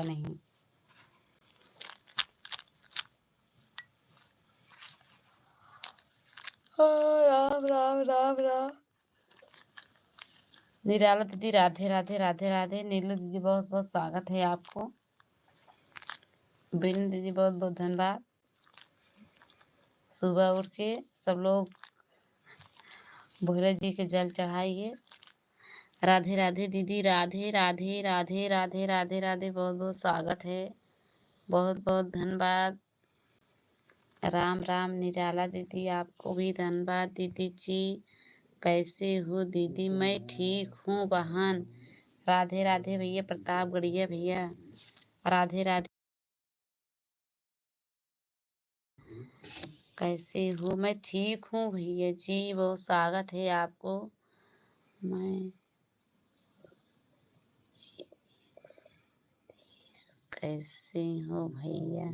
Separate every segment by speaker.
Speaker 1: नहीं। राम राम राम राम। निराला दीदी राधे राधे राधे राधे। नीलू दीदी बहुत बहुत स्वागत है आपको। बिन दीदी बहुत बहुत धन्यवाद। सुबह उठ के सब लोग भोले जी के जल चढ़ाइए। राधे राधे दीदी, राधे राधे राधे राधे राधे राधे। बहुत बहुत स्वागत है, बहुत बहुत धन्यवाद। राम राम निराला दीदी, आपको भी धन्यवाद। दीदी जी कैसे हो दीदी? मैं ठीक हूँ बहन। राधे राधे भैया, प्रतापगढ़िया भैया, राधे राधे। कैसे हो? मैं ठीक हूँ भैया जी, बहुत स्वागत है आपको। मैं कैसे हो भैया?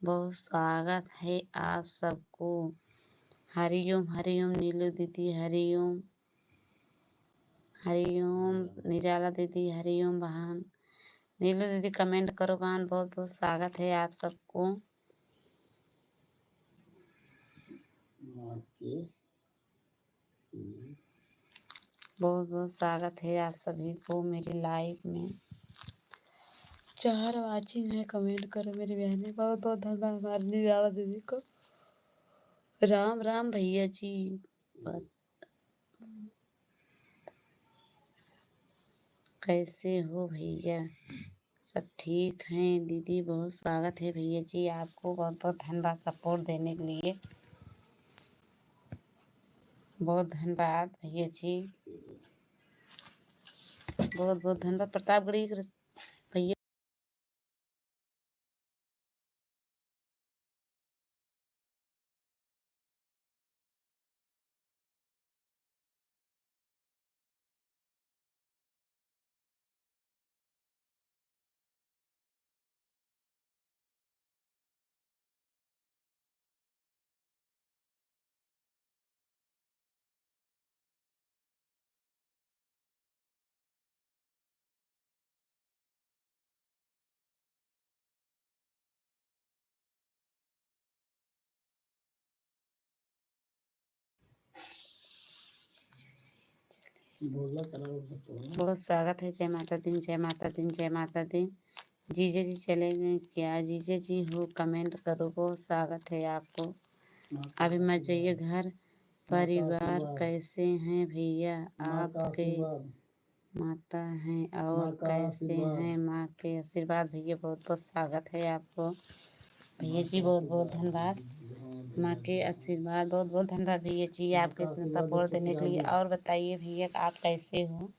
Speaker 1: बहुत स्वागत है आप सबको। हरिओम हरिओम नीलू दीदी, हरिओम हरिओम निराला दीदी, हरिओम बहन। नीलू दीदी कमेंट करो बहन। बहुत बहुत स्वागत है आप सबको। बहुत बहुत स्वागत है आप सभी को मेरे लाइव में। 4 वाचिंग है, कमेंट करो मेरी बहनें। बहुत बहुत धन्यवाद हमारी निराला दीदी को। राम राम भैया जी। कैसे हो भैया? सब ठीक हैं दीदी? बहुत स्वागत है भैया जी आपको। बहुत बहुत धन्यवाद सपोर्ट देने के लिए। बहुत धन्यवाद भैया जी, बहुत बहुत धन्यवाद। प्रतापगढ़ी भैया बहुत स्वागत है। जय माता दी, जय माता दी, जय माता दी। जीजा जी चले गए क्या? जीजा जी हो कमेंट करो। बहुत स्वागत है आपको। अभी मत जाइए घर। परिवार कैसे हैं भैया आपके? माता हैं और कैसे हैं? माँ के आशीर्वाद भैया। बहुत बहुत स्वागत है आपको भैया जी, बहुत बहुत धन्यवाद। माँ के आशीर्वाद, बहुत बहुत धन्यवाद भैया जी आपके इतना सपोर्ट देने के लिए। और बताइए भैया आप कैसे हो?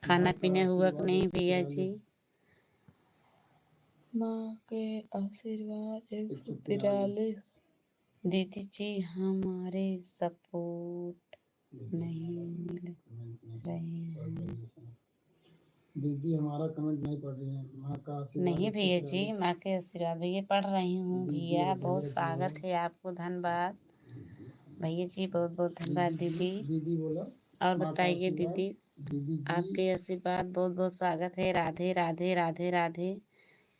Speaker 1: खाना पीना हुआ कि नहीं भैया जी? माँ के आशीर्वाद 143। दीदी जी हमारे सपोर्ट नहीं मिल रहे हैं। दीदी हमारा कमेंट नहीं पढ़ रही है। माँ का आशीर्वाद नहीं भैया जी, माँ के आशीर्वाद भैया पढ़ रही हूँ भैया। बहुत स्वागत है आपको, धन्यवाद भैया जी, बहुत बहुत धन्यवाद दीदी। दीदी बोला। और बताइए दीदी, आपके आशीर्वाद बहुत बहुत स्वागत है। राधे राधे राधे राधे।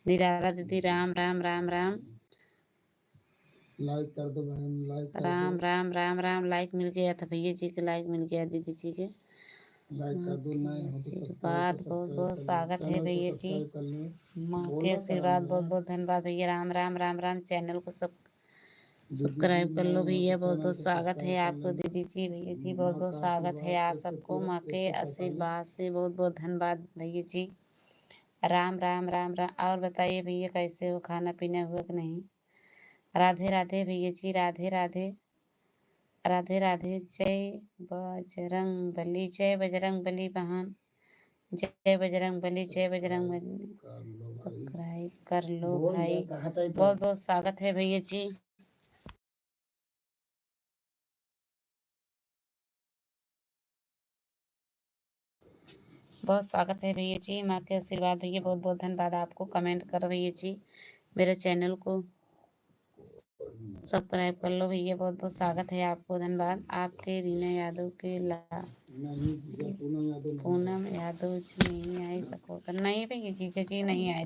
Speaker 1: निराला दीदी राम राम राम राम। लाइक कर दो बहन, लाइक कर राम दो। राम राम राम। लाइक मिल गया था भैया जी के, लाइक मिल गया दीदी जी के। लाइक कर दो। आशीर्वाद बहुत बहुत स्वागत है भैया जी। माँ के आशीर्वाद बहुत बहुत धन्यवाद भैया। राम राम राम राम। चैनल को सब्सक्राइब कर लो भैया। बहुत बहुत स्वागत है आपको दीदी जी, भैया जी, बहुत बहुत स्वागत है आप सबको। माँ के आशीर्वाद से बहुत बहुत धन्यवाद भैया जी। राम राम राम राम। और बताइए भैया कैसे हो? खाना पीना हुआ कि नहीं? राधे राधे भैया जी, राधे राधे राधे राधे। जय बजरंग बली, जय बजरंग बली बहन। जय बजरंग बली, जय बजरंग बली। सब्सक्राइब कर लो भाई। बहुत बहुत स्वागत है भैया जी। बहुत स्वागत है भैया जी। माँ के आशीर्वाद भैया, बहुत बहुत धन्यवाद आपको। कमेंट करो भैया जी, मेरे चैनल को सब्सक्राइब कर लो भैया। बहुत बहुत स्वागत है आपको, धन्यवाद। आपके रीना यादव के पूनम यादव जी नहीं आए सपोर्ट नहीं भैया, जीजा जी नहीं आए।